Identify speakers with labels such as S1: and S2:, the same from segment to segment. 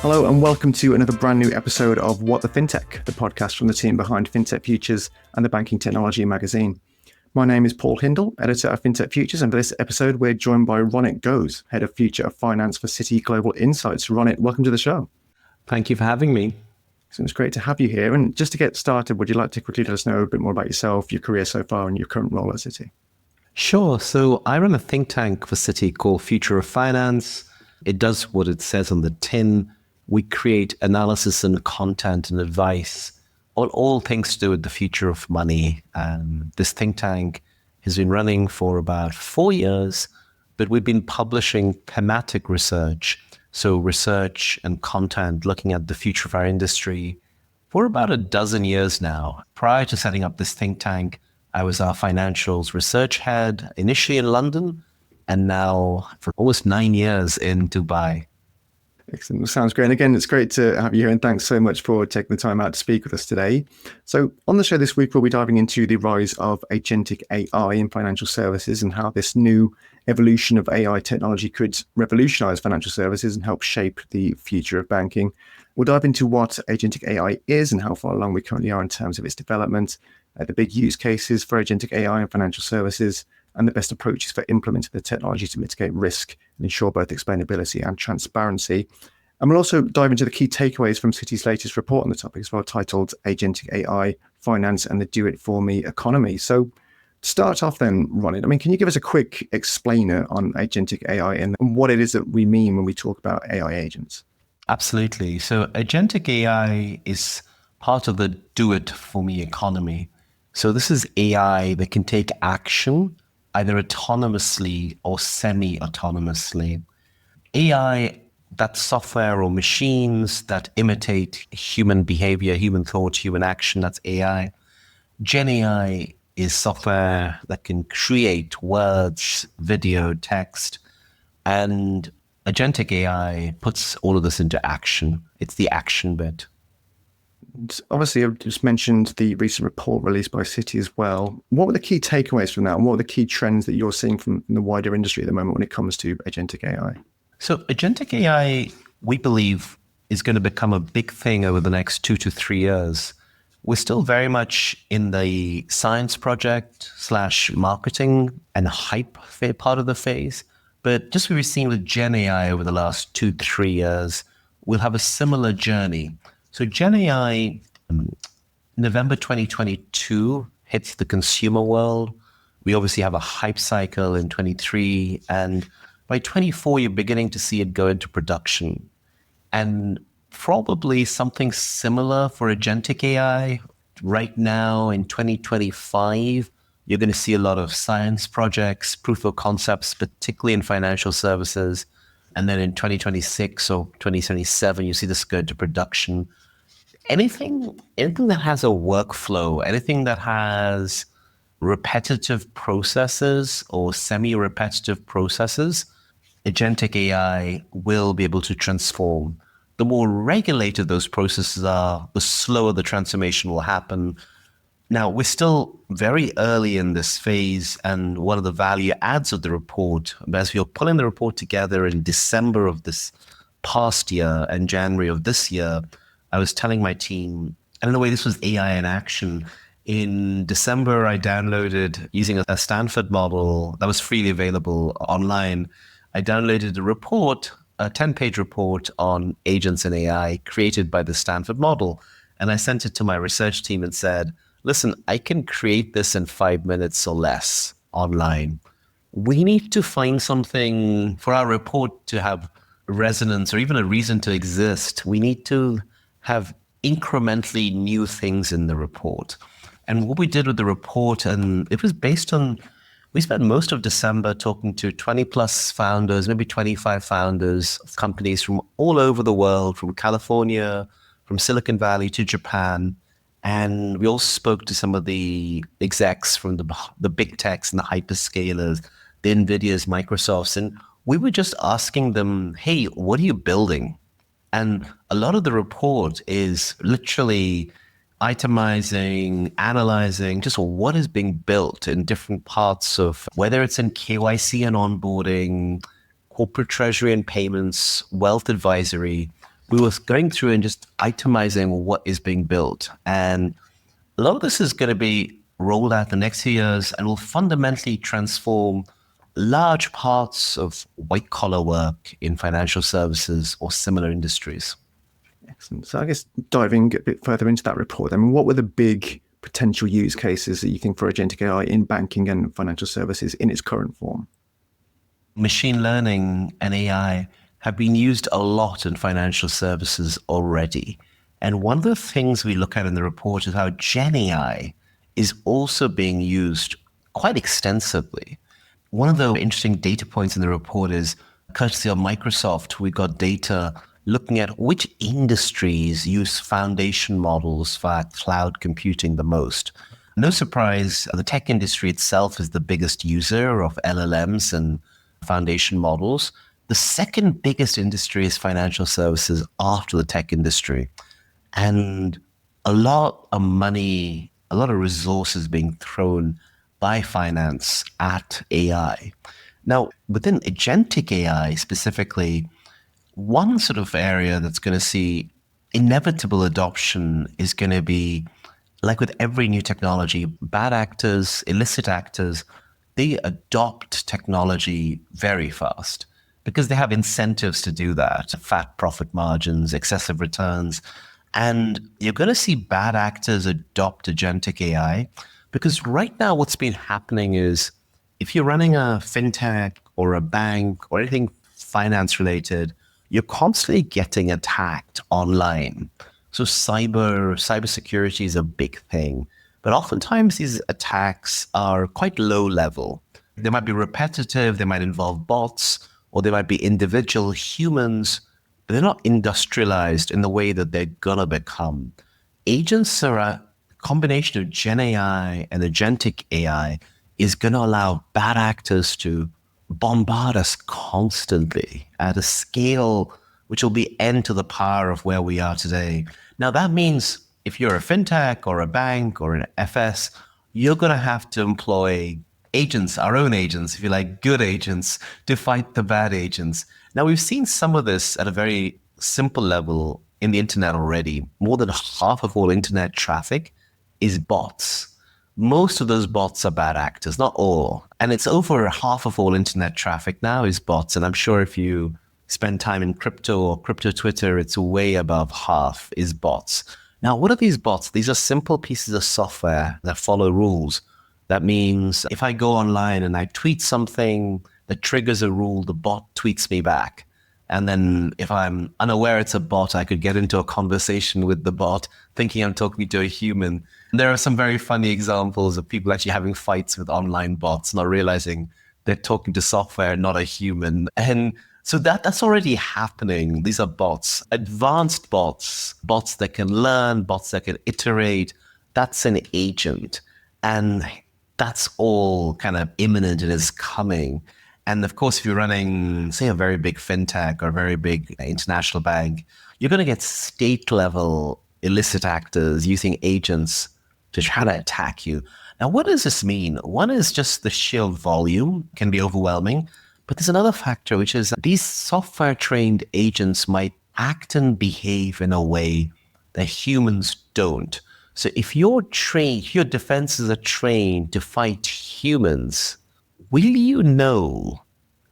S1: Hello and welcome to another brand new episode of What the FinTech, the podcast from the team behind FinTech Futures and the Banking Technology magazine. My name is Paul Hindle, editor of FinTech Futures, and for this episode we're joined by Ronit Ghose, head of Future of Finance for Citi Global Insights. Ronit, welcome to the show.
S2: Thank you for having me.
S1: So it's great to have you here. And just to get started, would you like to quickly let us know a bit more about yourself, your career so far, and your current role at Citi?
S2: Sure. So I run a think tank for Citi called Future of Finance. It does what it says on the tin. We create analysis and content and advice on all things to do with the future of money. And this think tank has been running for about 4 years, but we've been publishing thematic research. So research and content looking at the future of our industry for about a dozen years now. Prior to setting up this think tank, I was our financials research head, initially in London, and now for almost 9 years in Dubai.
S1: Excellent. Sounds great. And again, it's great to have you here. And thanks so much for taking the time out to speak with us today. So on the show this week, we'll be diving into the rise of agentic AI in financial services and how this new evolution of AI technology could revolutionize financial services and help shape the future of banking. We'll dive into what agentic AI is and how far along we currently are in terms of its development, the big use cases for agentic AI in financial services, and the best approaches for implementing the technology to mitigate risk and ensure both explainability and transparency. And we'll also dive into the key takeaways from Citi's latest report on the topic as well, titled Agentic AI, Finance and the Do-It-For-Me Economy. So to start off then, Ronit, can you give us a quick explainer on agentic AI and what it is that we mean when we talk about AI agents?
S2: Absolutely. So agentic AI is part of the do-it-for-me economy. So this is AI that can take action either autonomously or semi-autonomously. AI, that's software or machines that imitate human behavior, human thought, human action, that's AI. Gen AI is software that can create words, video, text, and agentic AI puts all of this into action. It's the action bit.
S1: Obviously, I've just mentioned the recent report released by Citi as well. What were the key takeaways from that? And what are the key trends that you're seeing from the wider industry at the moment when it comes to agentic AI?
S2: So agentic AI, we believe, is going to become a big thing over the next 2 to 3 years. We're still very much in the science project / marketing and hype part of the phase. But just what we've seen with Gen AI over the last 2-3 years, we'll have a similar journey. So Gen AI, November 2022, hits the consumer world. We obviously have a hype cycle in 23, and by 24, you're beginning to see it go into production. And probably something similar for agentic AI. Right now in 2025, you're going to see a lot of science projects, proof of concepts, particularly in financial services. And then in 2026 or 2027, you see this go into production. Anything that has a workflow, anything that has repetitive processes or semi-repetitive processes, agentic AI will be able to transform. The more regulated those processes are, the slower the transformation will happen. Now, we're still very early in this phase, and one of the value adds of the report, as we were pulling the report together in December of this past year and January of this year, I was telling my team, and in a way, this was AI in action. In December, I downloaded, using a Stanford model that was freely available online, I downloaded a report, a 10-page report on agents and AI created by the Stanford model. And I sent it to my research team and said, listen, I can create this in 5 minutes or less online. We need to find something for our report to have resonance or even a reason to exist. We need to have incrementally new things in the report. And what we did with the report, and it was based on, we spent most of December talking to 20 plus founders, maybe 25 founders of companies from all over the world, from California, from Silicon Valley to Japan. And we also spoke to some of the execs from the big techs and the hyperscalers, the NVIDIAs, Microsofts. And we were just asking them, hey, what are you building? And a lot of the report is literally itemizing, analyzing just what is being built in different parts of, whether it's in KYC and onboarding, corporate treasury and payments, wealth advisory. we were going through and just itemizing what is being built. And a lot of this is going to be rolled out the next few years and will fundamentally transform large parts of white collar work in financial services or similar industries.
S1: Excellent. So I guess diving a bit further into that report, I mean, what were the big potential use cases that you think for agentic AI in banking and financial services in its current form?
S2: Machine learning and AI have been used a lot in financial services already. And one of the things we look at in the report is how Gen AI is also being used quite extensively. One of the interesting data points in the report is, courtesy of Microsoft, we got data looking at which industries use foundation models for cloud computing the most. No surprise, the tech industry itself is the biggest user of LLMs and foundation models. The second biggest industry is financial services after the tech industry. And a lot of money, a lot of resources being thrown by finance at AI. Now, within agentic AI specifically, one sort of area that's going to see inevitable adoption is going to be, like with every new technology, bad actors, illicit actors, they adopt technology very fast because they have incentives to do that, fat profit margins, excessive returns. And you're going to see bad actors adopt agentic AI because right now what's been happening is if you're running a fintech or a bank or anything finance related, you're constantly getting attacked online. So cybersecurity is a big thing. But oftentimes these attacks are quite low level. They might be repetitive, they might involve bots, or they might be individual humans, but they're not industrialized in the way that they're gonna become. Agents are a combination of Gen AI and agentic AI is gonna allow bad actors to bombard us constantly at a scale which will be n to the power of where we are today. Now, that means if you're a fintech or a bank or an FS, you're going to have to employ agents, our own agents, if you like, good agents, to fight the bad agents. Now, we've seen some of this at a very simple level in the internet already. More than half of all internet traffic is bots. Most of those bots are bad actors, not all. And it's over half of all internet traffic now is bots. And I'm sure if you spend time in crypto or crypto Twitter, it's way above half is bots. Now, what are these bots? These are simple pieces of software that follow rules. That means if I go online and I tweet something that triggers a rule, the bot tweets me back. And then if I'm unaware it's a bot, I could get into a conversation with the bot thinking I'm talking to a human. And there are some very funny examples of people actually having fights with online bots, not realizing they're talking to software, not a human. And so that's already happening. These are bots, advanced bots, bots that can learn, bots that can iterate. That's an agent. And that's all kind of imminent and is coming. And of course, if you're running, say, a very big fintech or a very big international bank, you're going to get state level illicit actors using agents to try to attack you. Now, what does this mean? One is just the sheer volume can be overwhelming. But there's another factor, which is these software trained agents might act and behave in a way that humans don't. So if you're trained, your defenses are trained to fight humans, will you know,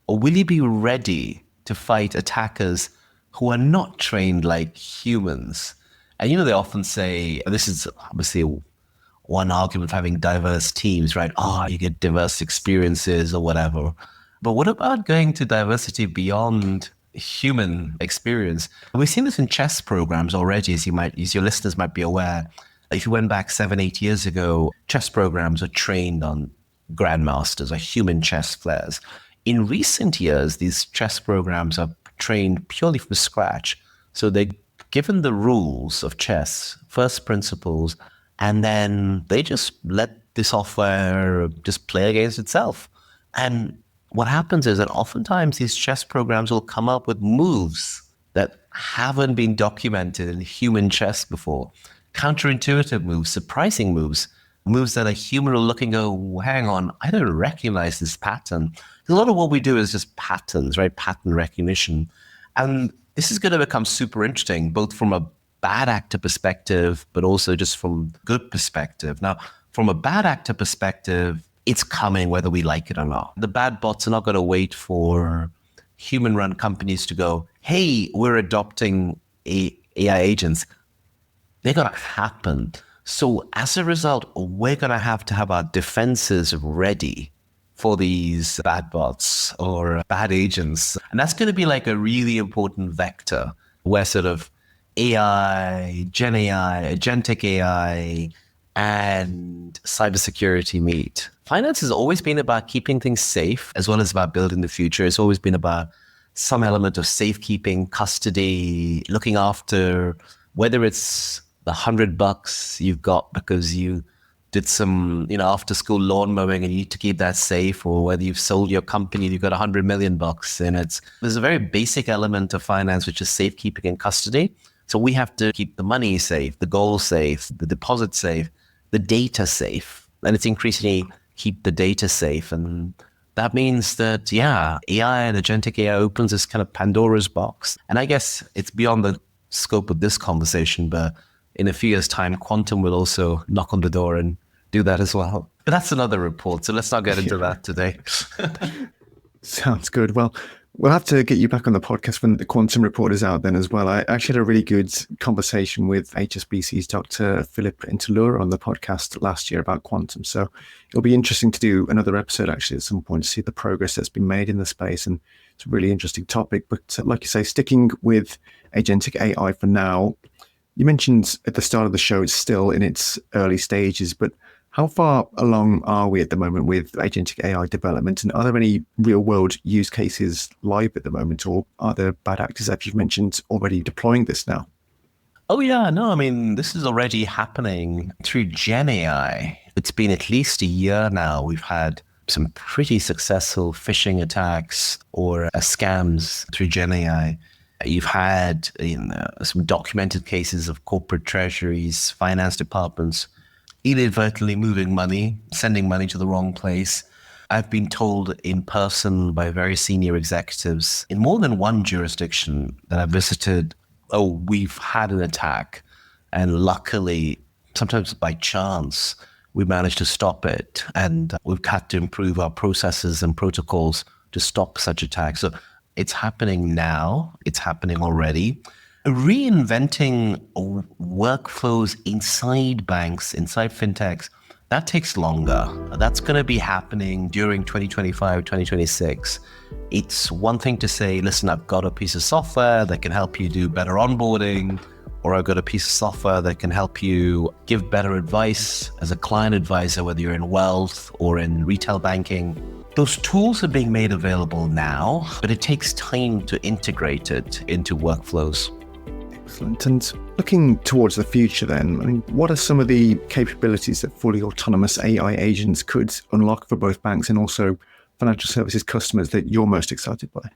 S2: or will you be ready to fight attackers who are not trained like humans? And they often say, and this is obviously one argument for having diverse teams, right? Oh, you get diverse experiences or whatever. But what about going to diversity beyond human experience? We've seen this in chess programs already, as your listeners might be aware. If you went back 7-8 years ago, chess programs are trained on grandmasters or human chess players. In recent years, these chess programs are trained purely from scratch. So they're given the rules of chess, first principles, and then they just let the software just play against itself. And what happens is that oftentimes these chess programs will come up with moves that haven't been documented in human chess before. Counterintuitive moves, surprising moves, moves that a human will look and go, hang on, I don't recognize this pattern. A lot of what we do is just patterns, right? Pattern recognition. And this is going to become super interesting, both from a bad actor perspective, but also just from good perspective. Now, from a bad actor perspective, it's coming whether we like it or not. The bad bots are not going to wait for human-run companies to go, hey, we're adopting AI agents. They're going to happen. So as a result, we're going to have our defenses ready for these bad bots or bad agents. And that's going to be like a really important vector where sort of AI, Gen AI, agentic AI, and cybersecurity meet. Finance has always been about keeping things safe as well as about building the future. It's always been about some element of safekeeping, custody, looking after, whether it's the $100 you've got because you did some, after school lawn mowing and you need to keep that safe, or whether you've sold your company and you've got $100 million in it. There's a very basic element of finance, which is safekeeping and custody. So we have to keep the money safe, the gold safe, the deposit safe, the data safe. And it's increasingly keep the data safe. And that means that, AI and agentic AI opens this kind of Pandora's box. And I guess it's beyond the scope of this conversation, but in a few years' time, quantum will also knock on the door and do that as well. But that's another report, so let's not get into that today.
S1: Sounds good. Well, we'll have to get you back on the podcast when the quantum report is out then as well. I actually had a really good conversation with HSBC's Dr. Philip Intelure on the podcast last year about quantum. So it'll be interesting to do another episode actually at some point to see the progress that's been made in the space. And it's a really interesting topic. But like you say, sticking with agentic AI for now, you mentioned at the start of the show, it's still in its early stages, but how far along are we at the moment with agentic AI development? And are there any real world use cases live at the moment, or are there bad actors that you've mentioned already deploying this now?
S2: Oh yeah, no, I mean, this is already happening through Gen AI. It's been at least a year now. We've had some pretty successful phishing attacks or scams through Gen AI. You've had some documented cases of corporate treasuries, finance departments, inadvertently moving money, sending money to the wrong place. I've been told in person by very senior executives in more than one jurisdiction that I've visited, we've had an attack. And luckily, sometimes by chance, we managed to stop it. And we've had to improve our processes and protocols to stop such attacks. So it's happening now. It's happening already. Reinventing workflows inside banks, inside fintechs, that takes longer. That's going to be happening during 2025, 2026. It's one thing to say, listen, I've got a piece of software that can help you do better onboarding, or I've got a piece of software that can help you give better advice as a client advisor, whether you're in wealth or in retail banking. Those tools are being made available now, but it takes time to integrate it into workflows.
S1: Excellent. And looking towards the future then, I mean, what are some of the capabilities that fully autonomous AI agents could unlock for both banks and also financial services customers that you're most excited by?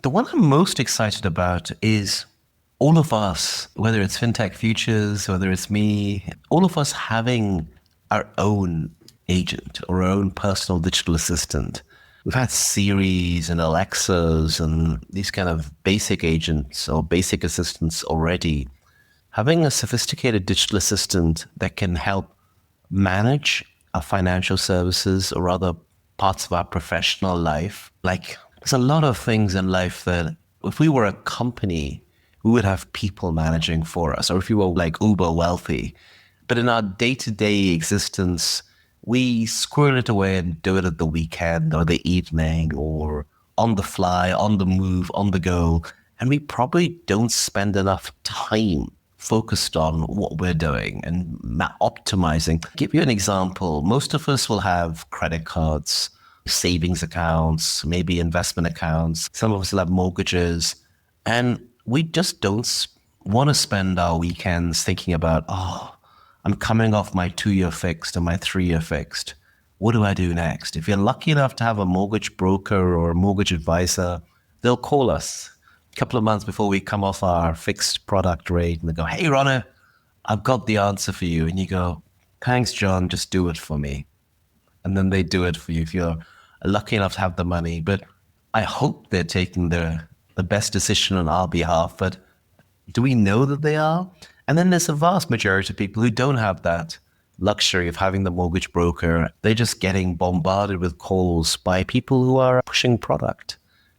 S2: The one I'm most excited about is all of us, whether it's FinTech Futures, whether it's me, all of us having our own agent or our own personal digital assistant. We've had Siris and Alexas and these kind of basic agents or basic assistants already. Having a sophisticated digital assistant that can help manage our financial services or other parts of our professional life. Like, there's a lot of things in life that if we were a company, we would have people managing for us, or if you were like uber wealthy. But in our day-to-day existence, we squirrel it away and do it at the weekend or the evening or on the fly, on the move, on the go. And we probably don't spend enough time focused on what we're doing and optimizing. I'll give you an example. Most of us will have credit cards, savings accounts, maybe investment accounts. Some of us will have mortgages. And we just don't want to spend our weekends thinking about, I'm coming off my 2-year fixed and my 3-year fixed. What do I do next? If you're lucky enough to have a mortgage broker or a mortgage advisor, they'll call us a couple of months before we come off our fixed product rate and they go, hey, Ronit, I've got the answer for you. And you go, thanks, John, just do it for me. And then they do it for you if you're lucky enough to have the money. But I hope they're taking the the best decision on our behalf, but do we know that they are? And then there's a vast majority of people who don't have that luxury of having the mortgage broker. They're just getting bombarded with calls by people who are pushing product.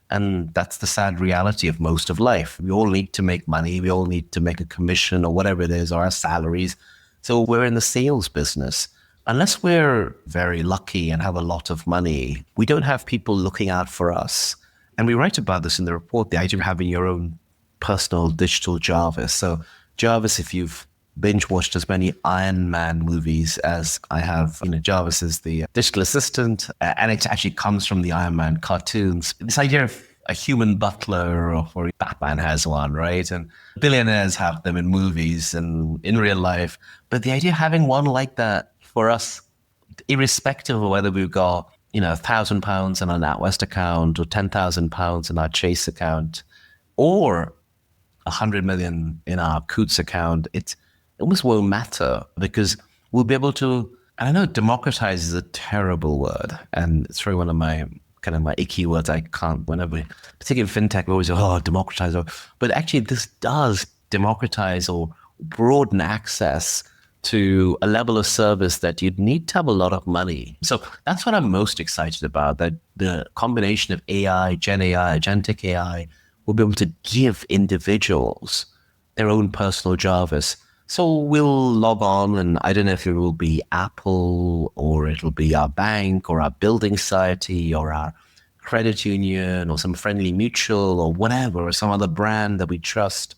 S2: And that's the sad reality of most of life. We all need to make money. We all need to make a commission or whatever it is, or our salaries. So we're in the sales business. Unless we're very lucky and have a lot of money, we don't have people looking out for us. And we write about this in the report, the idea of having your own personal digital Jarvis. So Jarvis, if you've binge watched as many Iron Man movies as I have, Jarvis is the digital assistant, and it actually comes from the Iron Man cartoons. This idea of a human butler, or Batman has one, right? And billionaires have them in movies and in real life. But the idea of having one like that for us, irrespective of whether we've got, £1,000 in our NatWest account or £10,000 in our Chase account, or 100 million in our Coutts account, it almost won't matter, because we'll be able to, and I know democratize is a terrible word, and it's really one of my icky words. I can't, whenever, particularly in fintech, we always go, democratize. But actually this does democratize or broaden access to a level of service that you'd need to have a lot of money. So that's what I'm most excited about, that the combination of AI, Gen AI, agentic AI, will be able to give individuals their own personal Jarvis. So we'll log on, and I don't know if it will be Apple, or it'll be our bank, or our building society, or our credit union, or some friendly mutual, or whatever, or some other brand that we trust.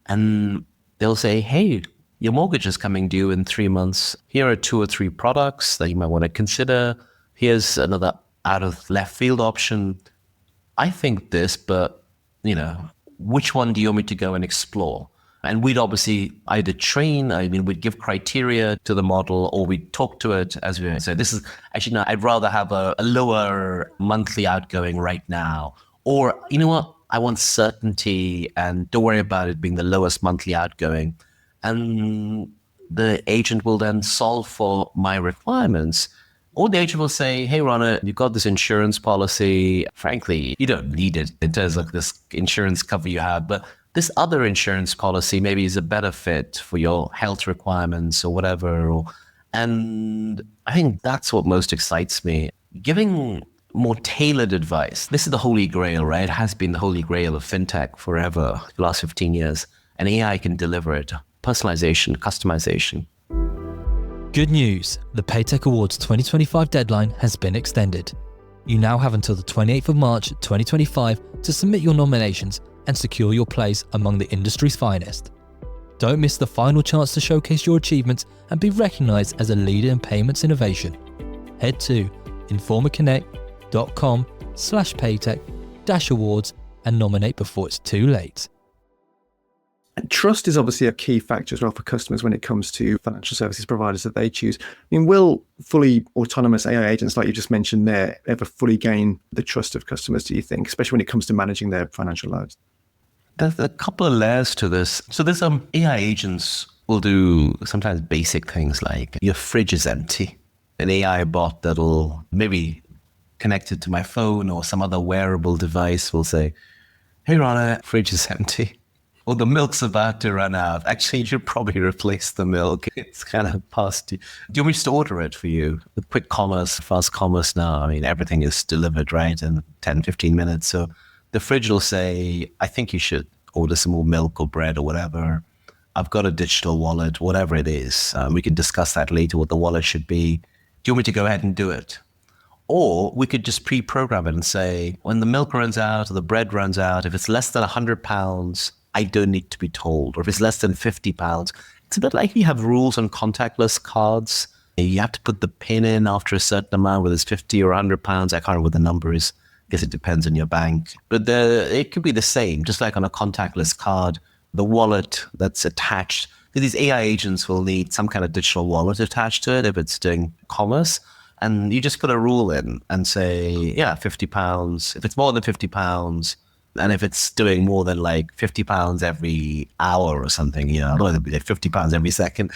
S2: And they'll say, hey, your mortgage is coming due in 3 months. Here are 2 or 3 products that you might want to consider. Here's another out of left field option. I think this, but which one do you want me to go and explore? And we'd obviously either we'd give criteria to the model, or we'd talk to it as we say, this is actually, no, I'd rather have a lower monthly outgoing right now. Or, you know what, I want certainty, and don't worry about it being the lowest monthly outgoing. And the agent will then solve for my requirements. Or the agent will say, hey, Ronit, you've got this insurance policy. Frankly, you don't need it in terms of this insurance cover you have, but this other insurance policy maybe is a better fit for your health requirements or whatever. And I think that's what most excites me. Giving more tailored advice. This is the holy grail, right? It has been the holy grail of fintech forever, the last 15 years. And AI can deliver it. Personalization, customization.
S3: Good news, the Paytech Awards 2025 deadline has been extended. You now have until the 28th of March 2025 to submit your nominations and secure your place among the industry's finest. Don't miss the final chance to showcase your achievements and be recognized as a leader in payments innovation. Head to informaconnect.com/paytech-awards and nominate before it's too late.
S1: And trust is obviously a key factor as well for customers when it comes to financial services providers that they choose. I mean, will fully autonomous AI agents, like you just mentioned there, ever fully gain the trust of customers, do you think, especially when it comes to managing their financial lives?
S2: There's a couple of layers to this. So there's AI agents will do sometimes basic things like your fridge is empty. An AI bot that'll maybe connected to my phone or some other wearable device will say, hey, Ronit, fridge is empty. Or the milk's about to run out. Actually, you should probably replace the milk. It's kind of past you. Do you want me to order it for you? The quick commerce, fast commerce now, I mean, everything is delivered, right, in 10, 15 minutes. So the fridge will say, I think you should order some more milk or bread or whatever. I've got a digital wallet, whatever it is. We can discuss that later, what the wallet should be. Do you want me to go ahead and do it? Or we could just pre-program it and say, when the milk runs out or the bread runs out, if it's less than £100, I don't need to be told. Or if it's less than £50, it's a bit like you have rules on contactless cards. You have to put the PIN in after a certain amount, whether it's 50 or £100. I can't remember what the number is. I guess it depends on your bank. But it could be the same, just like on a contactless card, the wallet that's attached. These AI agents will need some kind of digital wallet attached to it if it's doing commerce. And you just put a rule in and say, yeah, £50. If it's more than £50, and if it's doing more than like £50 every hour or something, it'll be like £50 every second.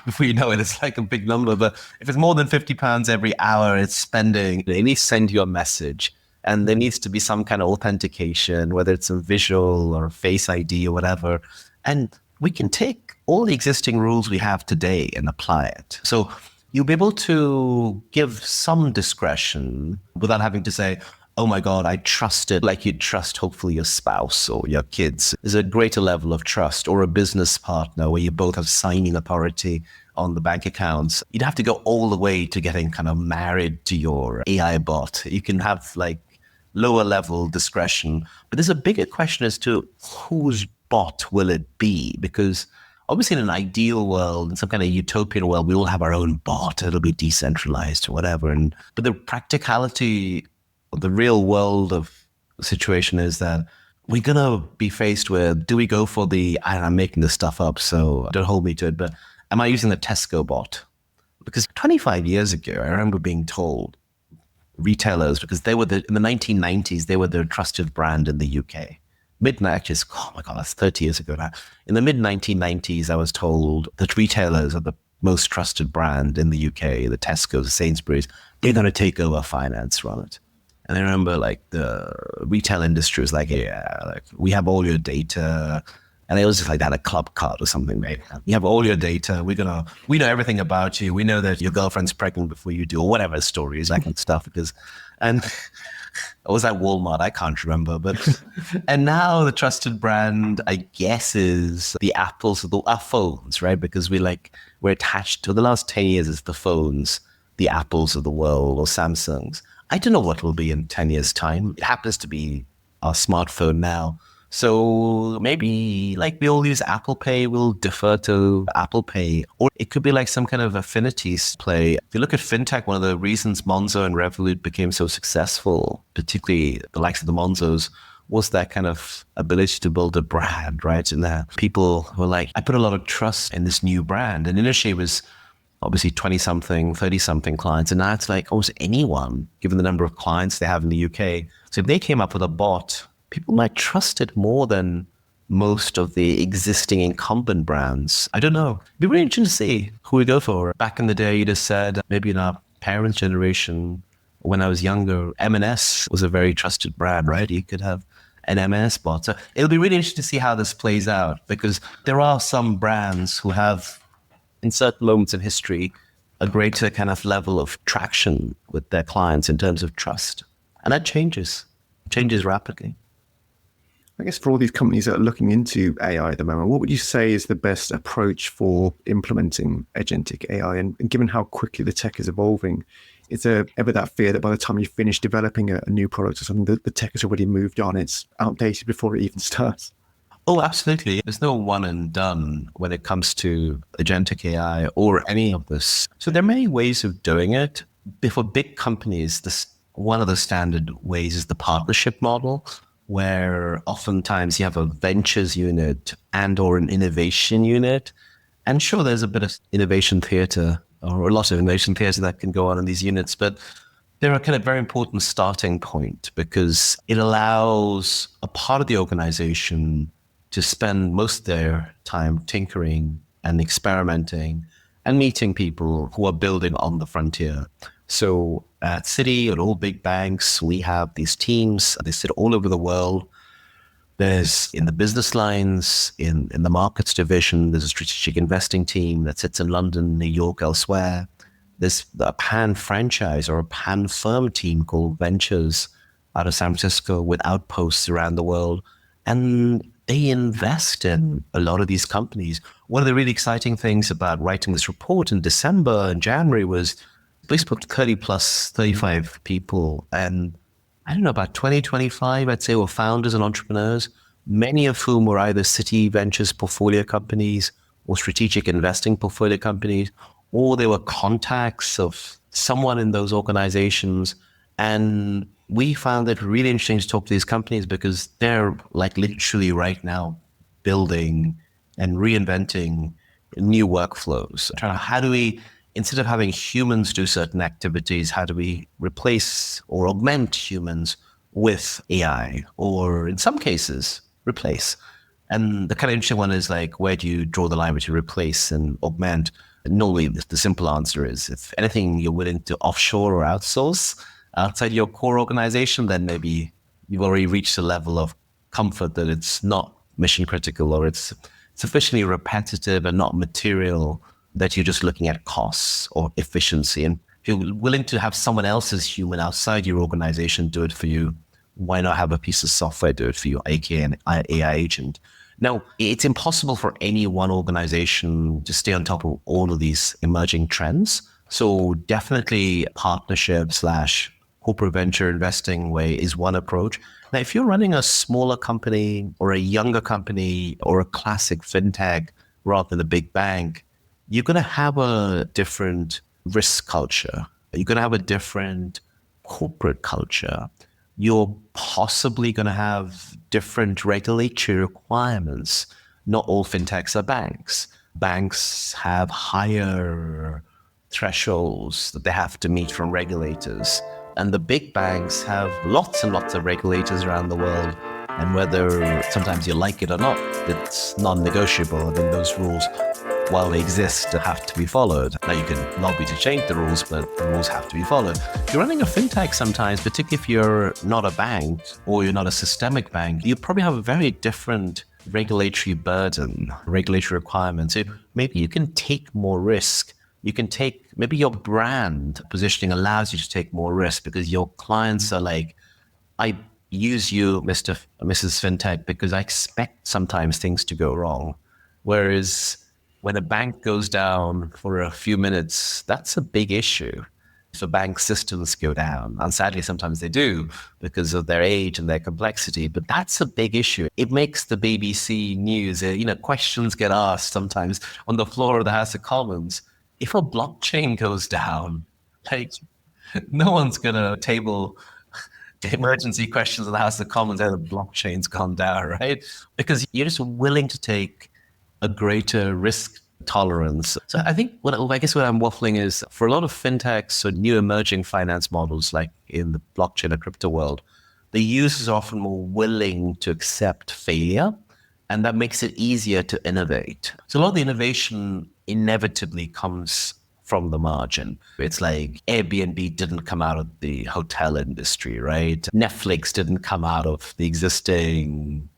S2: Before you know it, it's like a big number. But if it's more than £50 every hour, it's spending, they need to send you a message. And there needs to be some kind of authentication, whether it's a visual or a face ID or whatever. And we can take all the existing rules we have today and apply it. So you'll be able to give some discretion without having to say, oh my God, I trust it like you'd trust hopefully your spouse or your kids. There's a greater level of trust, or a business partner where you both have signing authority on the bank accounts. You'd have to go all the way to getting kind of married to your AI bot. You can have like lower level discretion, but there's a bigger question as to whose bot will it be? Because obviously in an ideal world, in some kind of utopian world, we all have our own bot. It'll be decentralized or whatever. But the practicality, the real world of the situation is that we're going to be faced with, do we go for I'm making this stuff up, so don't hold me to it, but am I using the Tesco bot? Because 25 years ago, I remember being told retailers, because in the 1990s, they were the trusted brand in the UK. Oh my God, that's 30 years ago now. In the mid-1990s, I was told that retailers are the most trusted brand in the UK, the Tesco's, the Sainsbury's. They're going to take over finance, Ronit. And I remember like the retail industry was like, yeah, like we have all your data. And they was just like that, a club card or something, mate. You have all your data. We know everything about you. We know that your girlfriend's pregnant before you do, or whatever the story is, that kind of stuff. And I was at Walmart, I can't remember, and now the trusted brand, I guess, is the Apples of our phones, right? Because we're attached to the last 10 years is the phones, the Apples of the world, or Samsungs. I don't know what will be in 10 years' time. It happens to be our smartphone now. So maybe like we all use Apple Pay, we'll defer to Apple Pay. Or it could be like some kind of affinities play. If you look at FinTech, one of the reasons Monzo and Revolut became so successful, particularly the likes of the Monzos, was that kind of ability to build a brand, right? And that people were like, I put a lot of trust in this new brand. And initially it was obviously 20-something, 30-something clients. And now it's like almost anyone, given the number of clients they have in the UK. So if they came up with a bot, people might trust it more than most of the existing incumbent brands. I don't know. It'd be really interesting to see who we go for. Back in the day, you just said, maybe in our parents' generation, when I was younger, M&S was a very trusted brand, right? You could have an M&S bot. So it'll be really interesting to see how this plays out, because there are some brands who have, in certain moments in history, a greater kind of level of traction with their clients in terms of trust. And that changes rapidly.
S1: I guess for all these companies that are looking into AI at the moment, what would you say is the best approach for implementing agentic AI? And given how quickly the tech is evolving, is there ever that fear that by the time you finish developing a new product or something, the tech has already moved on, it's outdated before it even starts?
S2: Oh, absolutely. There's no one and done when it comes to agentic AI or any of this. So there are many ways of doing it. For big companies, one of the standard ways is the partnership model, where oftentimes you have a ventures unit and or an innovation unit. And sure, there's a bit of innovation theater, or a lot of innovation theater that can go on in these units, but they're a kind of very important starting point, because it allows a part of the organization to spend most of their time tinkering and experimenting and meeting people who are building on the frontier. So at Citi, at all big banks, we have these teams. They sit all over the world. There's in the business lines, in the markets division, there's a strategic investing team that sits in London, New York, elsewhere. There's a pan-franchise or a pan-firm team called Ventures out of San Francisco with outposts around the world. And they invest in a lot of these companies. One of the really exciting things about writing this report in December and January was we spoke to 35 people, and I don't know, about 20, 25, I'd say, were founders and entrepreneurs, many of whom were either Citi Ventures portfolio companies or strategic investing portfolio companies, or they were contacts of someone in those organizations. And we found it really interesting to talk to these companies, because they're like literally right now building and reinventing new workflows. How do we, instead of having humans do certain activities, how do we replace or augment humans with AI, or in some cases, replace? And the kind of interesting one is like, where do you draw the line between replace and augment? Normally, the simple answer is, if anything you're willing to offshore or outsource, outside your core organization, then maybe you've already reached a level of comfort that it's not mission critical, or it's sufficiently repetitive and not material that you're just looking at costs or efficiency. And if you're willing to have someone else's human outside your organization do it for you, why not have a piece of software do it for you, aka an AI agent? Now, it's impossible for any one organization to stay on top of all of these emerging trends. So definitely partnership / corporate venture investing way is one approach. Now, if you're running a smaller company or a younger company or a classic fintech rather than a big bank, you're going to have a different risk culture. You're going to have a different corporate culture. You're possibly going to have different regulatory requirements. Not all fintechs are banks. Banks have higher thresholds that they have to meet from regulators. And the big banks have lots and lots of regulators around the world. And whether sometimes you like it or not, it's non-negotiable. And then those rules, while they exist, have to be followed. Now, you can lobby to change the rules, but the rules have to be followed. If you're running a fintech sometimes, particularly if you're not a bank or you're not a systemic bank, you probably have a very different regulatory burden, regulatory requirements. So maybe you can take more risk. You can take, maybe your brand positioning allows you to take more risk because your clients are like, I use you, Mr. Mrs. Fintech, because I expect sometimes things to go wrong. Whereas when a bank goes down for a few minutes, that's a big issue. If a bank systems go down, and sadly sometimes they do because of their age and their complexity, but that's a big issue. It makes the BBC news, questions get asked sometimes on the floor of the House of Commons. If a blockchain goes down, like, no one's going to table emergency questions in the House of Commons and the blockchain's gone down, right? Because you're just willing to take a greater risk tolerance. So I think what I'm waffling is for a lot of fintechs or new emerging finance models, like in the blockchain or crypto world, the users are often more willing to accept failure, and that makes it easier to innovate. So a lot of the innovation inevitably comes from the margin. It's like Airbnb didn't come out of the hotel industry, right? Netflix didn't come out of the existing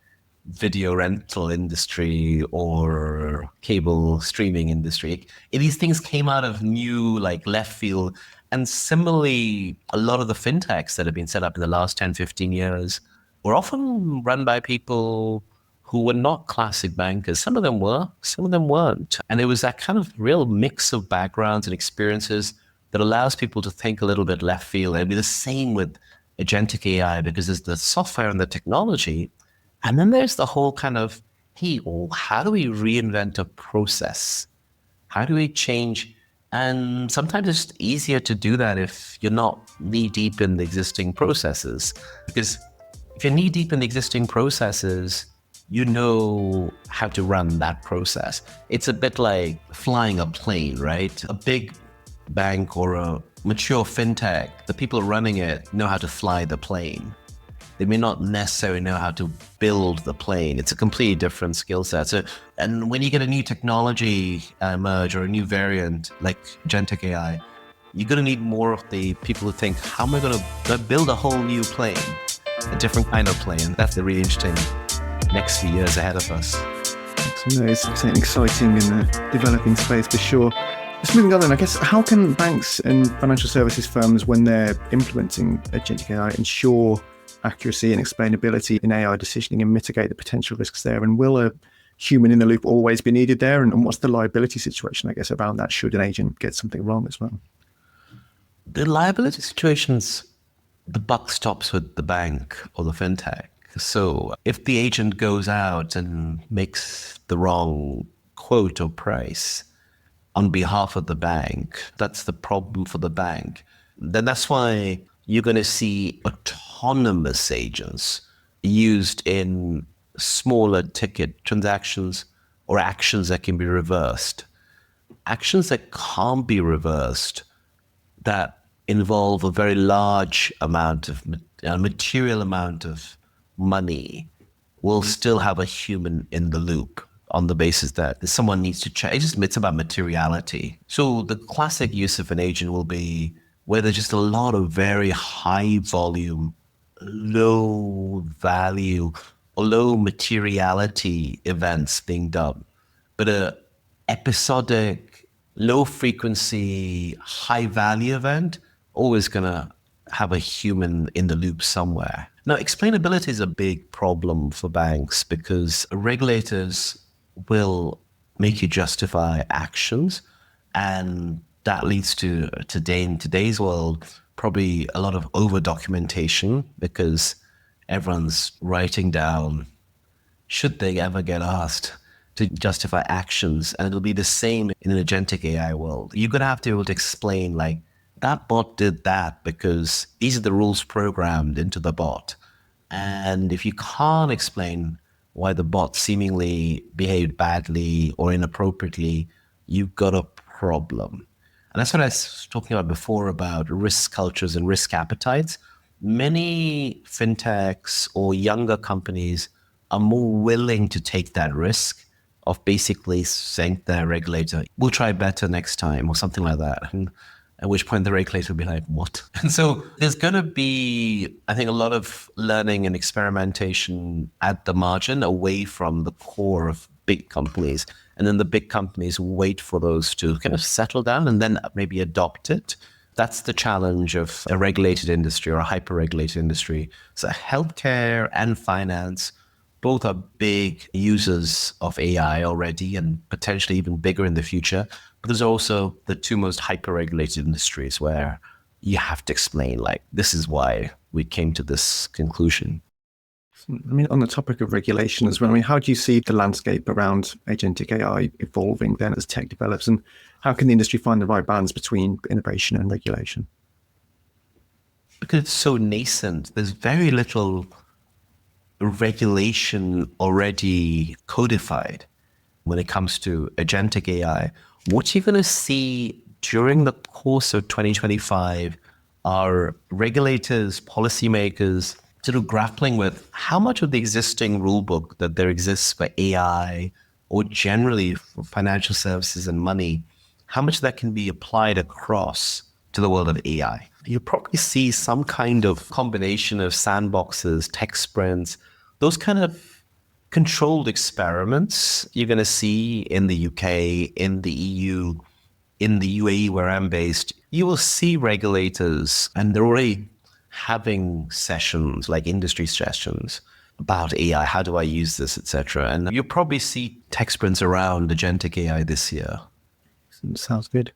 S2: video rental industry or cable streaming industry. These things came out of new, like, left field. And similarly, a lot of the fintechs that have been set up in the last 10, 15 years were often run by people who were not classic bankers. Some of them were, some of them weren't. And it was that kind of real mix of backgrounds and experiences that allows people to think a little bit left field. It'd be the same with agentic AI because there's the software and the technology. And then there's the whole kind of, hey, well, how do we reinvent a process? How do we change? And sometimes it's easier to do that if you're not knee deep in the existing processes. Because if you're knee deep in the existing processes, you know how to run that process. It's a bit like flying a plane, right? A big bank or a mature fintech, the people running it know how to fly the plane. They may not necessarily know how to build the plane. It's a completely different skill set. So, and when you get a new technology emerge or a new variant like agentic AI, you're going to need more of the people who think, how am I going to build a whole new plane, a different kind of plane? That's the really interesting next few years ahead of us.
S1: It's something exciting in the developing space for sure. Just moving on then, I guess, how can banks and financial services firms, when they're implementing agentic AI, ensure accuracy and explainability in AI decisioning and mitigate the potential risks there? And will a human in the loop always be needed there? And what's the liability situation, I guess, around that should an agent get something wrong as well?
S2: The liability situations, the buck stops with the bank or the fintech. So if the agent goes out and makes the wrong quote or price on behalf of the bank, that's the problem for the bank. Then that's why you're going to see autonomous agents used in smaller ticket transactions or actions that can be reversed. Actions that can't be reversed, that involve a very large amount of material amount of money, will still have a human in the loop on the basis that someone needs to check. It's about materiality. So the classic use of an agent will be where there's just a lot of very high volume, low value or low materiality events being done. But a episodic, low frequency, high value event, always gonna have a human in the loop somewhere. Now, explainability is a big problem for banks because regulators will make you justify actions, and that leads to today, in today's world, probably a lot of over documentation because everyone's writing down, should they ever get asked to justify actions. And it'll be the same in an agentic AI world. You're going to have to be able to explain, like, that bot did that because these are the rules programmed into the bot. And if you can't explain why the bot seemingly behaved badly or inappropriately, you've got a problem. And that's what I was talking about before about risk cultures and risk appetites. Many fintechs or younger companies are more willing to take that risk of basically saying to their regulator, we'll try better next time or something like that. And at which point the regulator will be like, what? And so there's going to be, I think, a lot of learning and experimentation at the margin away from the core of big companies. And then the big companies wait for those to kind of settle down and then maybe adopt it. That's the challenge of a regulated industry or a hyper-regulated industry. So healthcare and finance both are big users of AI already and potentially even bigger in the future. But there's also the two most hyper-regulated industries where you have to explain, like, this is why we came to this conclusion.
S1: I mean, on the topic of regulation as well, I mean, how do you see the landscape around agentic AI evolving then as tech develops? And how can the industry find the right balance between innovation and regulation?
S2: Because it's so nascent, there's very little regulation already codified when it comes to agentic AI. What you're going to see during the course of 2025 are regulators, policymakers, sort of grappling with how much of the existing rule book that there exists for AI or generally for financial services and money, how much that can be applied across to the world of AI. You'll probably see some kind of combination of sandboxes, tech sprints, those kind of controlled experiments you're going to see in the UK, in the EU, in the UAE where I'm based. You will see regulators, and they're already having sessions, like industry sessions about AI. How do I use this, etc. And you'll probably see tech sprints around agentic AI this year.
S1: Sounds good.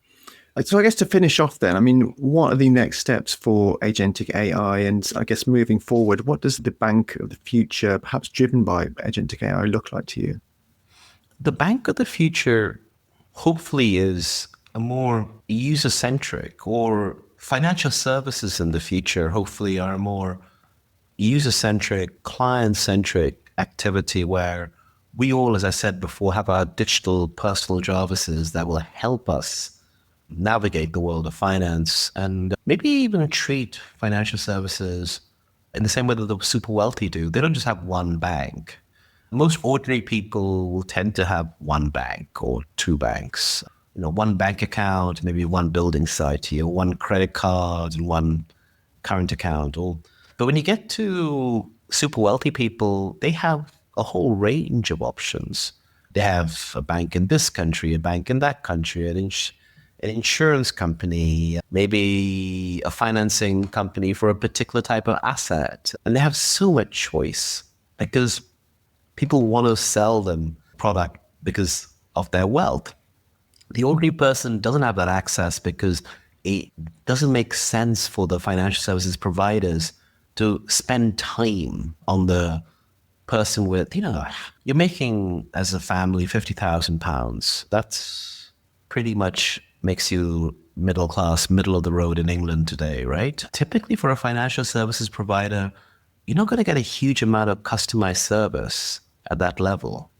S1: So I guess to finish off then, I mean, what are the next steps for agentic AI? And I guess moving forward, what does the bank of the future, perhaps driven by agentic AI, look like to you?
S2: The bank of the future hopefully is a more user-centric, or financial services in the future hopefully are a more user-centric, client-centric activity where we all, as I said before, have our digital personal Jarvises that will help us navigate the world of finance and maybe even treat financial services in the same way that the super wealthy do. They don't just have one bank. Most ordinary people will tend to have one bank or two banks. You know, one bank account, maybe one building site here, one credit card and one current account. But when you get to super wealthy people, they have a whole range of options. They have a bank in this country, a bank in that country, an insurance company, maybe a financing company for a particular type of asset. And they have so much choice because people want to sell them product because of their wealth. The ordinary person doesn't have that access because it doesn't make sense for the financial services providers to spend time on the person with, you're making as a family £50,000. That's pretty much makes you middle class, middle of the road in England today, right? Typically for a financial services provider, you're not going to get a huge amount of customized service at that level.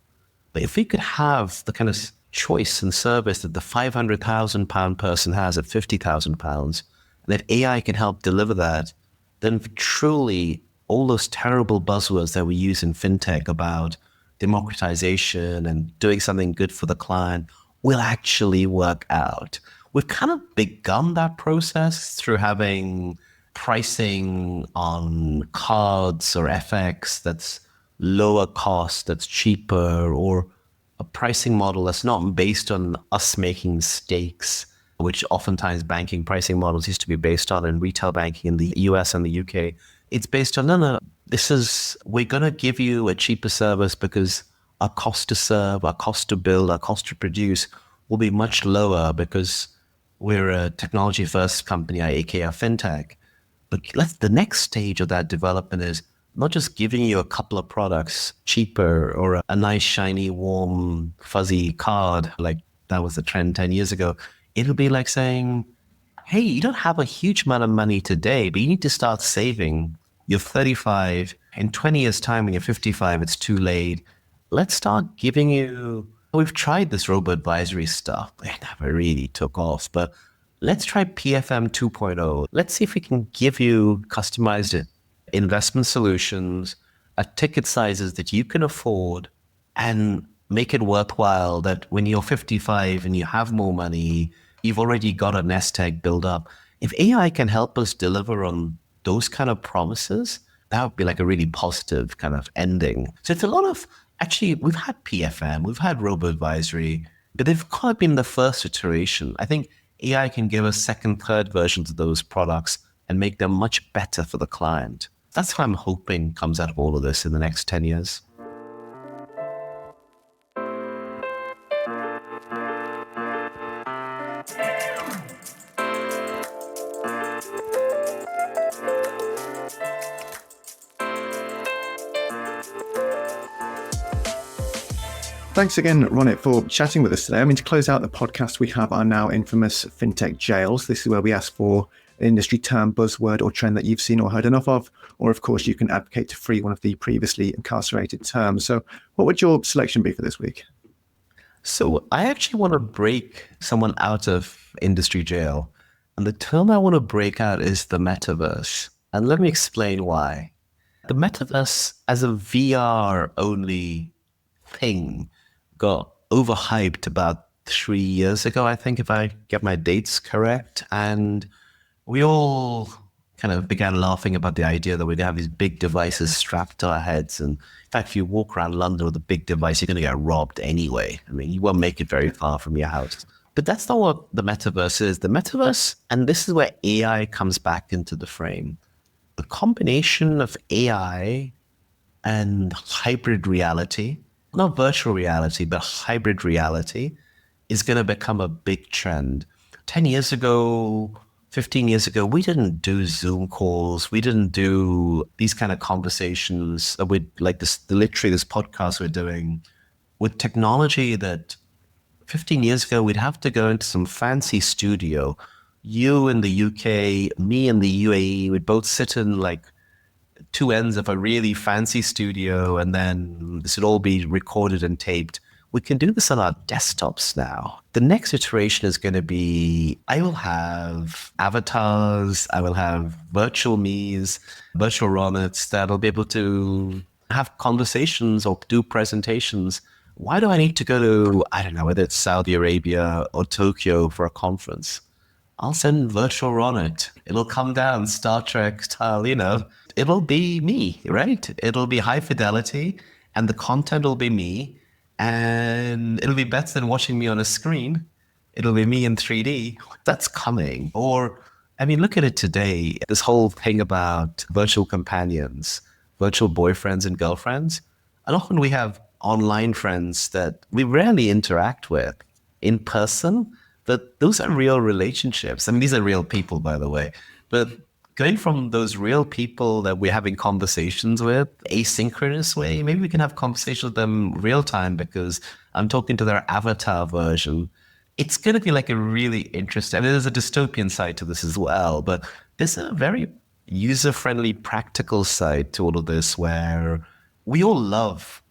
S2: But if we could have the kind of choice and service that the £500,000 person has at £50,000, and that AI can help deliver that, then truly all those terrible buzzwords that we use in fintech about democratization and doing something good for the client will actually work out. We've kind of begun that process through having pricing on cards or FX that's lower cost, that's cheaper, or a pricing model that's not based on us making mistakes, which oftentimes banking pricing models used to be based on in retail banking in the US and the UK. It's based on, no, we're going to give you a cheaper service because our cost to serve, our cost to build, our cost to produce will be much lower because we're a technology first company, aka FinTech. But the next stage of that development is not just giving you a couple of products cheaper or a nice, shiny, warm, fuzzy card, like that was the trend 10 years ago. It'll be like saying, hey, you don't have a huge amount of money today, but you need to start saving. You're 35. In 20 years' time, when you're 55, it's too late. Let's start giving you, we've tried this robo-advisory stuff. It never really took off, but let's try PFM 2.0. Let's see if we can give you customized investment solutions at ticket sizes that you can afford and make it worthwhile, that when you're 55 and you have more money, you've already got a nest egg built up. If AI can help us deliver on those kind of promises, that would be like a really positive kind of ending. So it's a lot of, actually, we've had PFM, we've had robo-advisory, but they've kind of been the first iteration. I think AI can give us second, third versions of those products and make them much better for the client. That's what I'm hoping comes out of all of this in the next 10 years.
S1: Thanks again, Ronit, for chatting with us today. I mean, to close out the podcast, we have our now infamous FinTech jails. This is where we ask for an industry term, buzzword, or trend that you've seen or heard enough of. Or, of course, you can advocate to free one of the previously incarcerated terms. So what would your selection be for this week?
S2: So I actually want to break someone out of industry jail. And the term I want to break out is the metaverse. And let me explain why. The metaverse as a VR-only thing got overhyped about 3 years ago, I think, if I get my dates correct. And we all kind of began laughing about the idea that we'd have these big devices strapped to our heads. And in fact, if you walk around London with a big device, you're going to get robbed anyway. I mean, you won't make it very far from your house. But that's not what the metaverse is. The metaverse, and this is where AI comes back into the frame. The combination of AI and hybrid reality, not virtual reality, but hybrid reality, is going to become a big trend. 10 years ago, 15 years ago, we didn't do Zoom calls. We didn't do these kind of conversations with like this, literally this podcast we're doing with technology that 15 years ago, we'd have to go into some fancy studio. You in the UK, me in the UAE, we'd both sit in like two ends of a really fancy studio, and then this would all be recorded and taped. We can do this on our desktops now. The next iteration is going to be, I will have avatars, I will have virtual me's, virtual Ronits that'll be able to have conversations or do presentations. Why do I need to go to, I don't know, whether it's Saudi Arabia or Tokyo for a conference? I'll send virtual Ronit. It'll come down Star Trek style, it'll be me, right? It'll be high fidelity and the content will be me. And it'll be better than watching me on a screen. It'll be me in 3D. That's coming. Or, I mean, look at it today. This whole thing about virtual companions, virtual boyfriends and girlfriends. And often we have online friends that we rarely interact with in person, but those are real relationships. I mean, these are real people, by the way. But going from those real people that we're having conversations with, asynchronous way, maybe we can have conversations with them real time because I'm talking to their avatar version. It's going to be like a really interesting, and there's a dystopian side to this as well, but there's a very user-friendly, practical side to all of this where we all love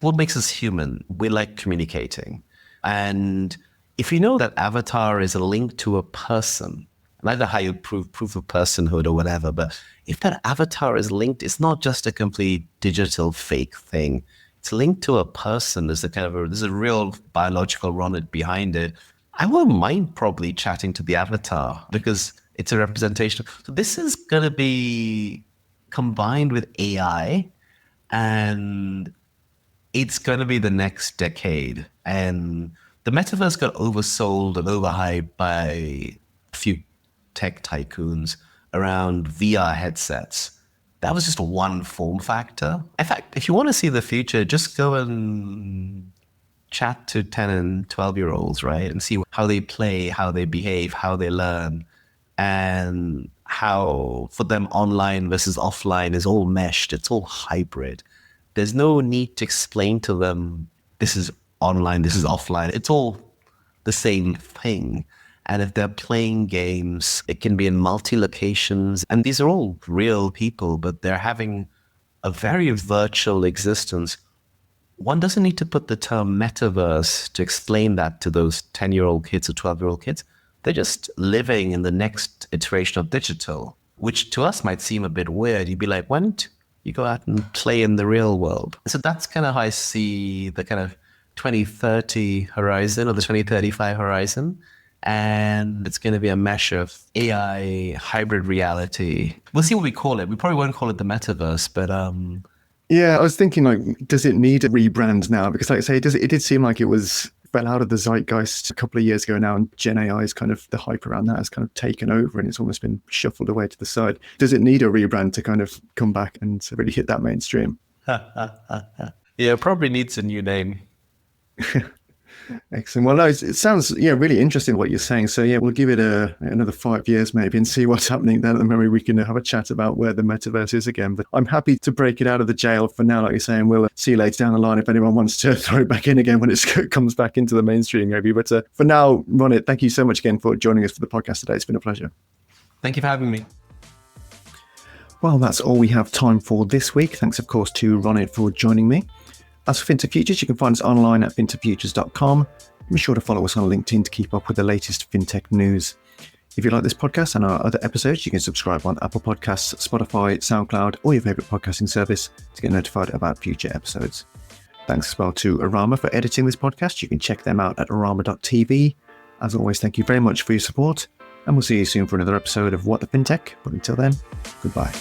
S2: what makes us human. We like communicating. And if you know that avatar is a link to a person, I don't know how you prove proof of personhood or whatever, but if that avatar is linked, it's not just a complete digital fake thing. It's linked to a person. There's a real biological Ronit behind it. I won't mind probably chatting to the avatar because it's a representation. So this is going to be combined with AI, and it's going to be the next decade. And the metaverse got oversold and overhyped by a few tech tycoons around VR headsets. That was just one form factor. In fact, if you want to see the future, just go and chat to 10 and 12-year-olds, right? And see how they play, how they behave, how they learn, and how for them online versus offline is all meshed. It's all hybrid. There's no need to explain to them, this is online, this is offline. It's all the same thing. And if they're playing games, it can be in multi-locations. And these are all real people, but they're having a very virtual existence. One doesn't need to put the term metaverse to explain that to those 10-year-old kids or 12-year-old kids. They're just living in the next iteration of digital, which to us might seem a bit weird. You'd be like, why don't you go out and play in the real world? So that's kind of how I see the kind of 2030 horizon or the 2035 horizon. And it's going to be a mesh of AI, hybrid reality. We'll see what we call it. We probably won't call it the metaverse, but
S1: yeah, I was thinking, like, does it need a rebrand now? Because, like I say, it did seem like it fell out of the zeitgeist a couple of years ago now, and Gen AI is kind of, the hype around that has kind of taken over and it's almost been shuffled away to the side. Does it need a rebrand to kind of come back and to really hit that mainstream?
S2: Yeah, it probably needs a new name.
S1: Excellent. Well, no, it sounds really interesting what you're saying. So we'll give it another 5 years maybe and see what's happening then. And maybe we can have a chat about where the metaverse is again. But I'm happy to break it out of the jail for now, like you're saying. We'll see you later down the line if anyone wants to throw it back in again when it comes back into the mainstream maybe. But for now, Ronit, thank you so much again for joining us for the podcast today. It's been a pleasure.
S2: Thank you for having me.
S1: Well, that's all we have time for this week. Thanks, of course, to Ronit for joining me. As for FinTech Futures, you can find us online at fintechfutures.com. Be sure to follow us on LinkedIn to keep up with the latest fintech news. If you like this podcast and our other episodes, you can subscribe on Apple Podcasts, Spotify, SoundCloud, or your favorite podcasting service to get notified about future episodes. Thanks as well to Arama for editing this podcast. You can check them out at arama.tv. As always, thank you very much for your support, and we'll see you soon for another episode of What the FinTech. But until then, goodbye.